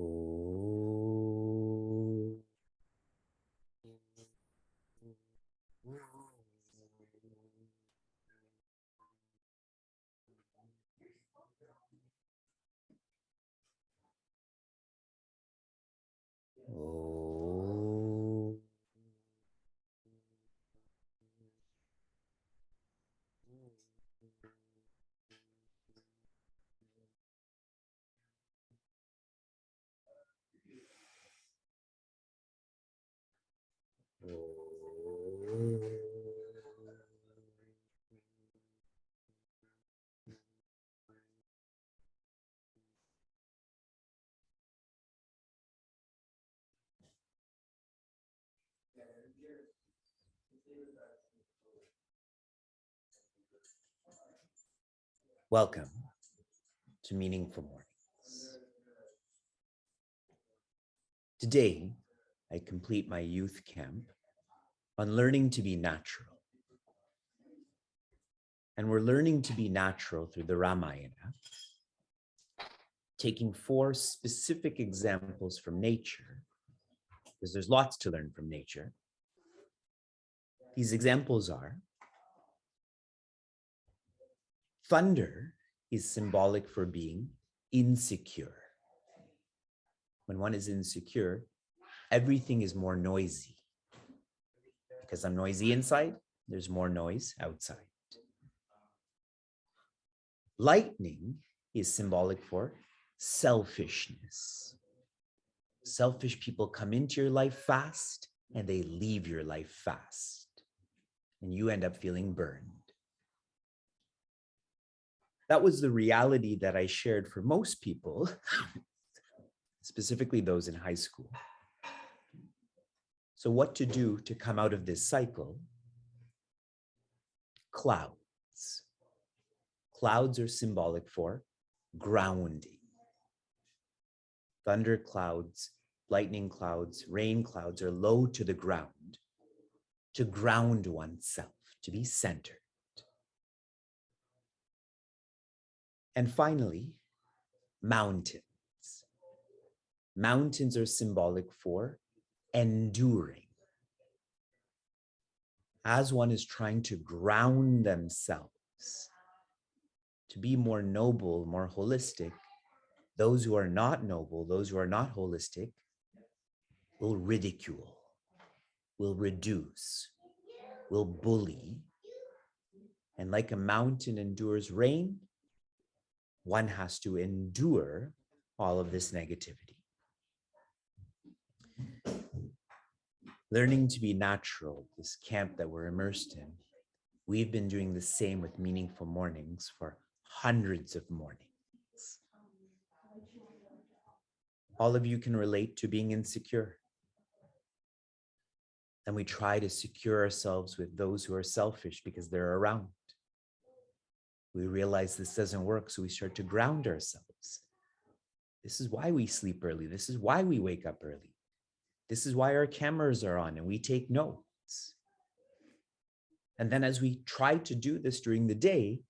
Oh. Oh. Welcome to Meaningful Mornings. Today, I complete my youth camp on learning to be natural. And we're learning to be natural through the Ramayana, taking 4 specific examples from nature, because there's lots to learn from nature. These examples are thunder is symbolic for being insecure. When one is insecure, everything is more noisy. Because I'm noisy inside, there's more noise outside. Lightning is symbolic for selfishness. Selfish people come into your life fast and they leave your life fast. And you end up feeling burned. That was the reality that I shared for most people, specifically those in high school. So what to do to come out of this cycle? Clouds. Clouds are symbolic for grounding. Thunder clouds, lightning clouds, rain clouds are low to the ground, to ground oneself, to be centered. And finally, mountains. Mountains are symbolic for enduring. As one is trying to ground themselves, to be more noble, more holistic, those who are not noble, those who are not holistic, will ridicule, will reduce, will bully. And like a mountain endures rain, one has to endure all of this negativity. Learning to be natural, this camp that we're immersed in, we've been doing the same with Meaningful Mornings for hundreds of mornings. All of you can relate to being insecure. And we try to secure ourselves with those who are selfish because they're around. We realize this doesn't work, so we start to ground ourselves. This is why we sleep early. This is why we wake up early. This is why our cameras are on and we take notes. And then as we try to do this during the day,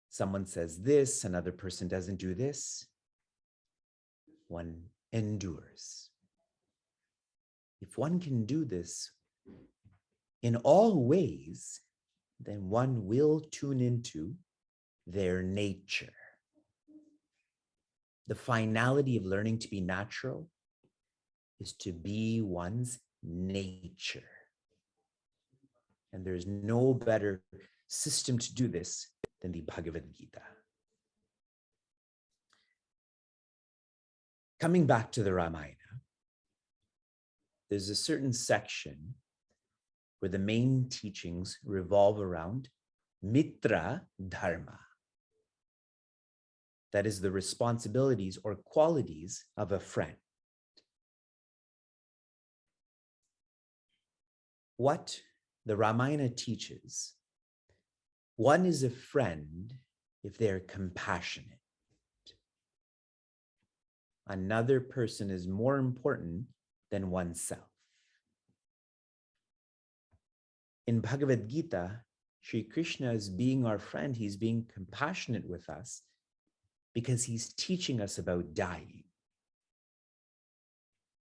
someone says this, another person doesn't do this. One endures. If one can do this in all ways, then one will tune into their nature. The finality of learning to be natural is to be one's nature. And there's no better system to do this than the Bhagavad Gita. Coming back to the Ramayana, there's a certain section where the main teachings revolve around Mitra Dharma. That is the responsibilities or qualities of a friend. What the Ramayana teaches, one is a friend if they're compassionate. Another person is more important than oneself. In Bhagavad Gita, Sri Krishna is being our friend. He's being compassionate with us because he's teaching us about dying.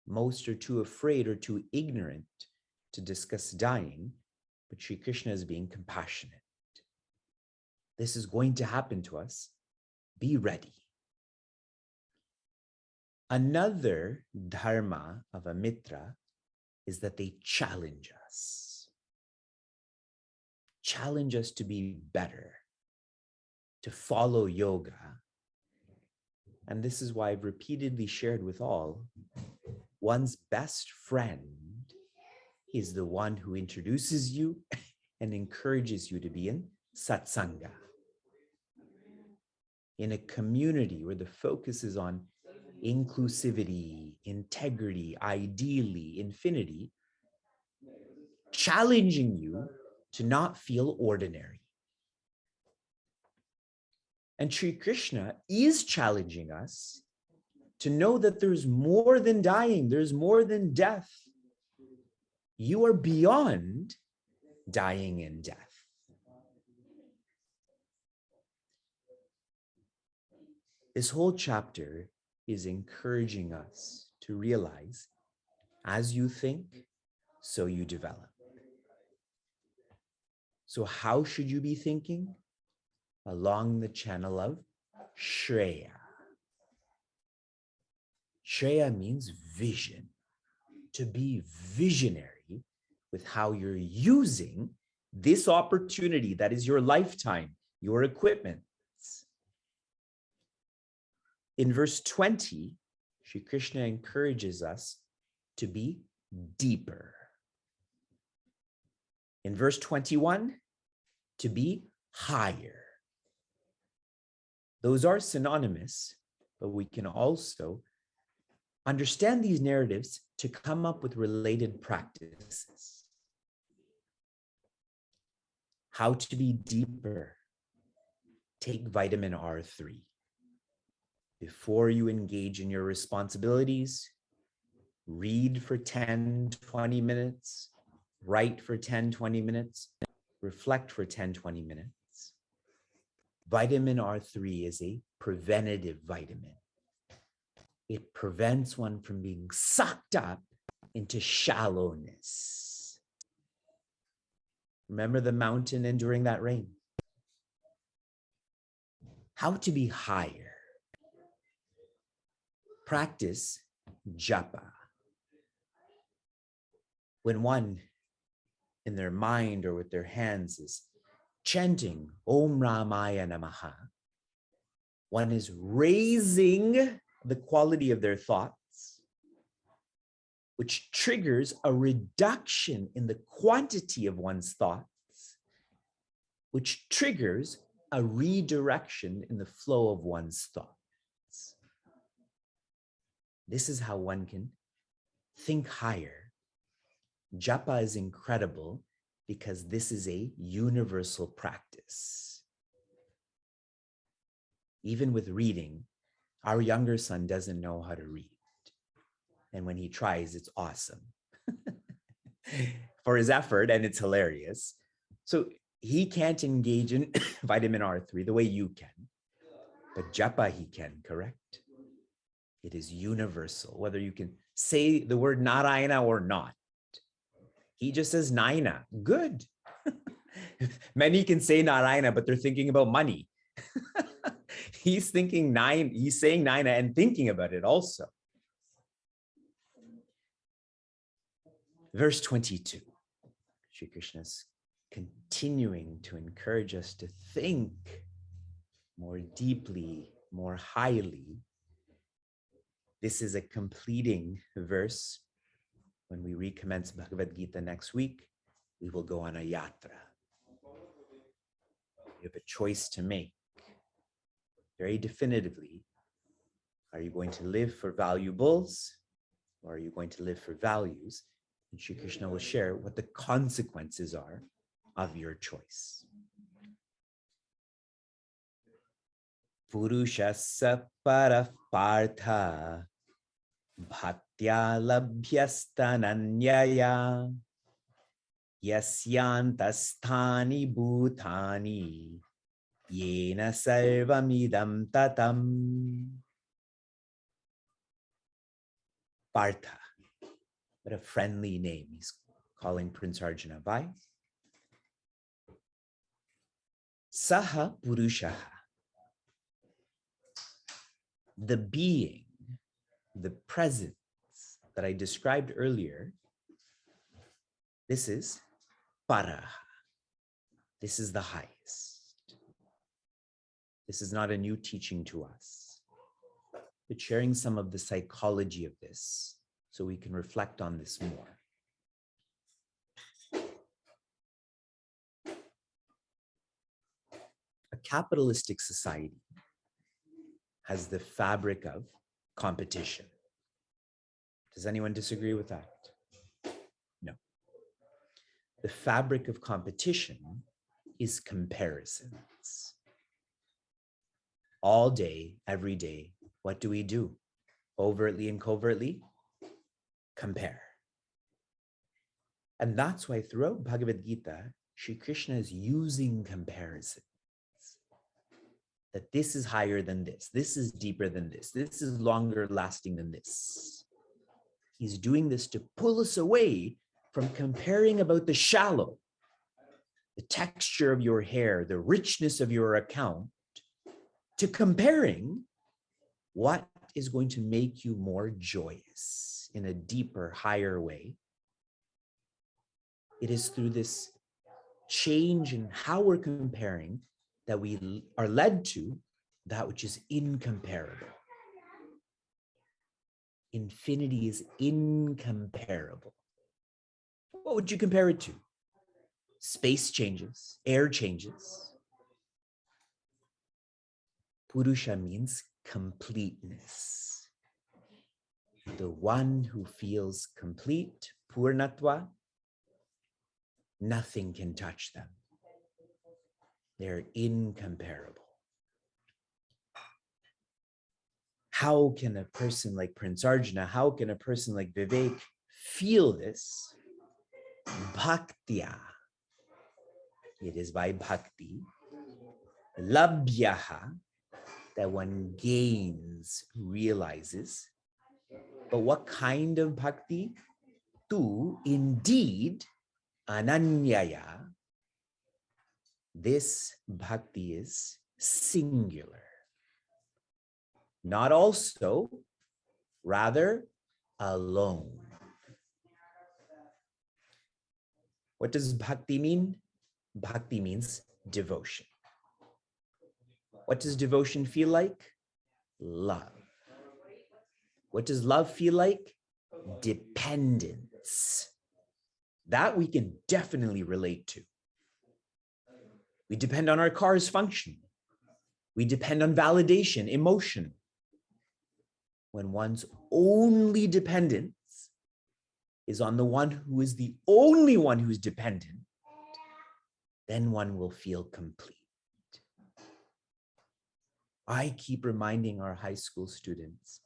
Most are too afraid or too ignorant to discuss dying, but Sri Krishna is being compassionate. This is going to happen to us. Be ready. Another dharma of a mitra is that they challenge us. Challenge us to be better, to follow yoga. And this is why I've repeatedly shared with all, one's best friend is the one who introduces you and encourages you to be in satsanga. In a community where the focus is on inclusivity, integrity, ideally, infinity, challenging you to not feel ordinary. And Sri Krishna is challenging us to know that there's more than dying, there's more than death. You are beyond dying and death. This whole chapter is encouraging us to realize, as you think, so you develop. So how should you be thinking? Along the channel of Shreya. Shreya means vision, to be visionary with how you're using this opportunity that is your lifetime, your equipment. In verse 20, Sri Krishna encourages us to be deeper. In verse 21, to be higher. Those are synonymous, but we can also understand these narratives to come up with related practices. How to be deeper. Take vitamin R3. Before you engage in your responsibilities, read for 10, 20 minutes, write for 10, 20 minutes, reflect for 10, 20 minutes. Vitamin R3 is a preventative vitamin. It prevents one from being sucked up into shallowness. Remember the mountain enduring that rain? How to be higher. Practice japa. When one in their mind or with their hands is chanting Om Ramaya Namaha, one is raising the quality of their thoughts, which triggers a reduction in the quantity of one's thoughts, which triggers a redirection in the flow of one's thoughts. This is how one can think higher. Japa is incredible because this is a universal practice. Even with reading, our younger son doesn't know how to read. And when he tries, it's awesome for his effort, and it's hilarious. So he can't engage in vitamin R3 the way you can, but japa he can, correct? It is universal, whether you can say the word Narayana or not. He just says Naina, good. Many can say Narayana, but they're thinking about money. He's thinking nine, he's saying Naina and thinking about it also. Verse 22, Sri Krishna is continuing to encourage us to think more deeply, more highly. This is a completing verse. When we recommence Bhagavad Gita next week, we will go on a yatra. You have a choice to make very definitively. Are you going to live for valuables, or are you going to live for values? And Sri Krishna will share what the consequences are of your choice. Purushassa para partha bhaktya labhyastananyaya yasyantasthani bhutani yena sarvamidam tatam. Partha, but a friendly name. He's calling Prince Arjuna by Saha Purushaha, the being, the presence that I described earlier. This is Paraha. This is the highest. This is not a new teaching to us, but sharing some of the psychology of this so we can reflect on this more. A capitalistic society has the fabric of competition. Does anyone disagree with that? No. The fabric of competition is comparisons. All day, every day, what do we do? Overtly and covertly? Compare. And that's why throughout Bhagavad Gita, Sri Krishna is using comparisons. That this is higher than this is deeper than this is longer lasting than this. He's doing this to pull us away from comparing about the shallow, the texture of your hair, the richness of your account, to comparing what is going to make you more joyous in a deeper, higher way. It is through this change in how we're comparing that we are led to that which is incomparable. Infinity is incomparable. What would you compare it to? Space changes, air changes. Purusha means completeness. The one who feels complete, Purnatva, nothing can touch them. They're incomparable. How can a person like Prince Arjuna, how can a person like Vivek feel this? Bhaktya. It is by bhakti. Labhyaha, that one gains, realizes. But what kind of bhakti? Tu, indeed, ananyaya. This bhakti is singular. Not also, rather alone. What does bhakti mean? Bhakti means devotion. What does devotion feel like? Love. What does love feel like? Dependence. That we can definitely relate to. We depend on our car's function. We depend on validation, emotion. When one's only dependence is on the one who is the only one who's dependent, then one will feel complete. I keep reminding our high school students,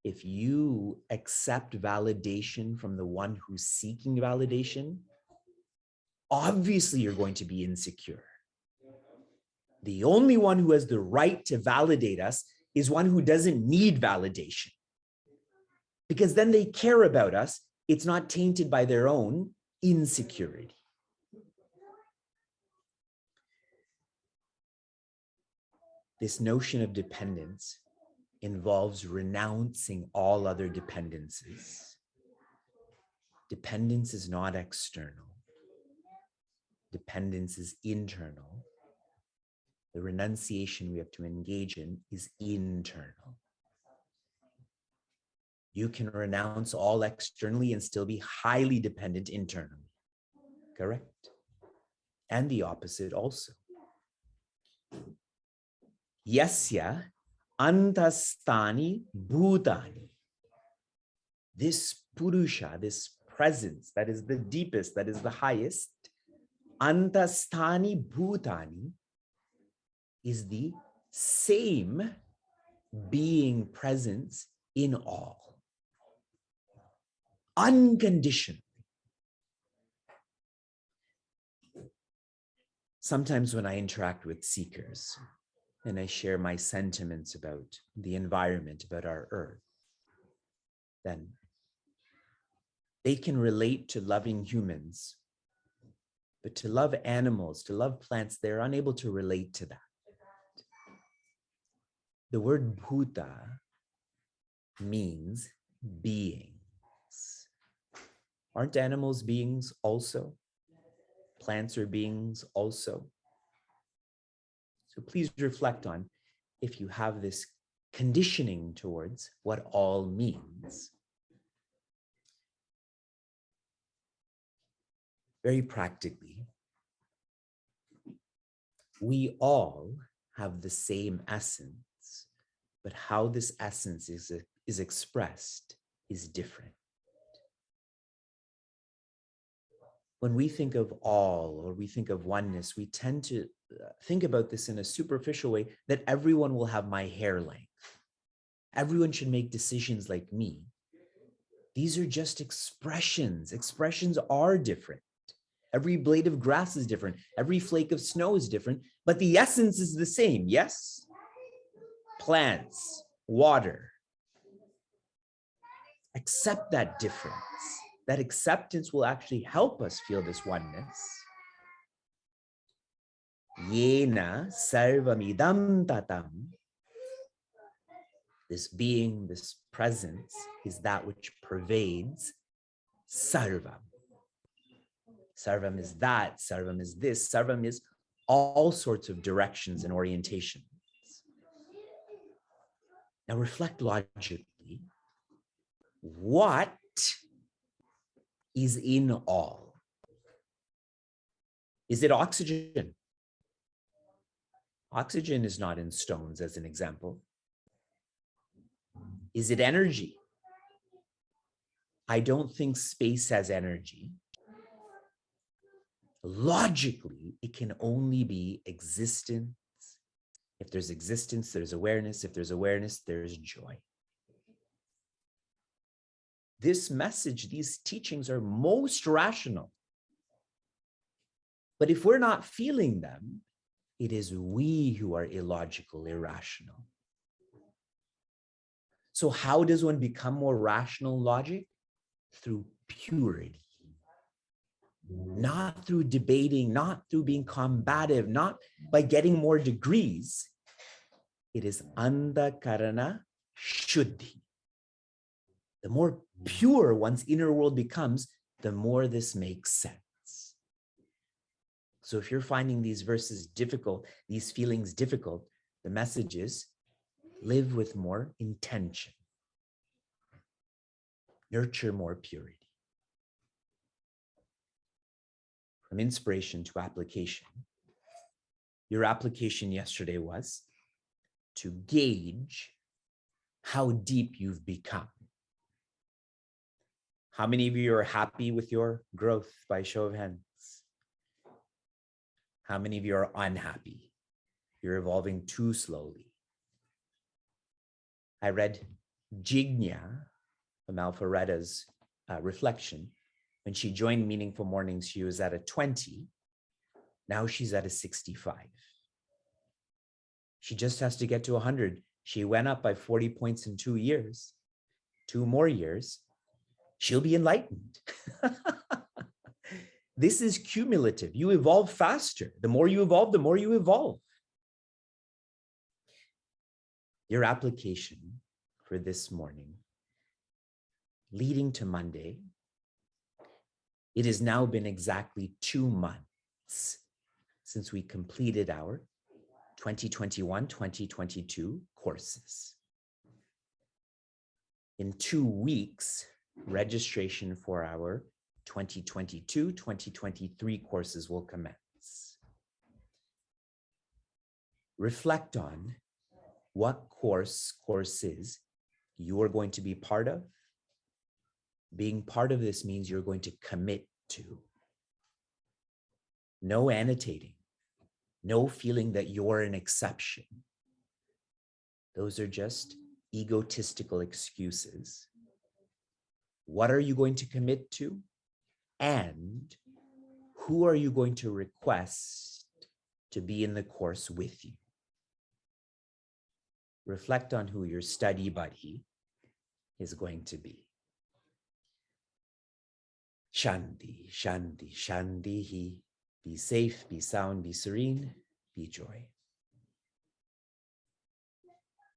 if you accept validation from the one who's seeking validation, obviously you're going to be insecure. The only one who has the right to validate us is one who doesn't need validation. Because then they care about us. It's not tainted by their own insecurity. This notion of dependence involves renouncing all other dependencies. Dependence is not external. Dependence is internal. The renunciation we have to engage in is internal. You can renounce all externally and still be highly dependent internally. Correct? And the opposite also. Yasya antastani bhutani. This Purusha, this presence that is the deepest, that is the highest, antastani bhutani, is the same being presence in all. Unconditionally. Sometimes when I interact with seekers and I share my sentiments about the environment, about our earth, then They can relate to loving humans, but to love animals, to love plants, they're unable to relate to that. The word bhuta means beings. Aren't animals beings also? Plants are beings also. So please reflect on if you have this conditioning towards what all means. Very practically, we all have the same essence, but how this essence is expressed is different. When we think of all or we think of oneness, we tend to think about this in a superficial way that everyone will have my hair length. Everyone should make decisions like me. These are just expressions. Expressions are different. Every blade of grass is different. Every flake of snow is different, but the essence is the same, yes? Plants, water. Accept that difference. That acceptance will actually help us feel this oneness. Yena sarvamidam tatam. This being, this presence is that which pervades sarvam. Sarvam is that, sarvam is this, sarvam is all sorts of directions and orientations. Now reflect logically. What is in all? Is it oxygen? Oxygen is not in stones, as an example. Is it energy? I don't think space has energy. Logically, it can only be existence. If there's existence, there's awareness. If there's awareness, there's joy. This message, these teachings are most rational. But if we're not feeling them, it is we who are illogical, irrational. So how does one become more rational logic? Through purity. Not through debating, not through being combative, not by getting more degrees. It is andakarana shuddhi. The more pure one's inner world becomes, the more this makes sense. So if you're finding these verses difficult, these feelings difficult, the message is live with more intention. Nurture more purity. From inspiration to application. Your application yesterday was to gauge how deep you've become. How many of you are happy with your growth by show of hands? How many of you are unhappy? You're evolving too slowly. I read Jignya from Alpharetta's reflection. When she joined Meaningful Mornings, she was at a 20. Now she's at a 65. She just has to get to 100. She went up by 40 points in 2 years. 2 more years, she'll be enlightened. This is cumulative. You evolve faster. The more you evolve, the more you evolve. Your application for this morning, leading to Monday, it has now been exactly 2 months since we completed our 2021-2022 courses. In 2 weeks, registration for our 2022-2023 courses will commence. Reflect on what courses you are going to be part of. Being part of this means you're going to commit to. No annotating, no feeling that you're an exception. Those are just egotistical excuses. What are you going to commit to? And who are you going to request to be in the course with you? Reflect on who your study buddy is going to be. Shanti, Shanti, Shanti. Be safe, be sound, be serene, be joy.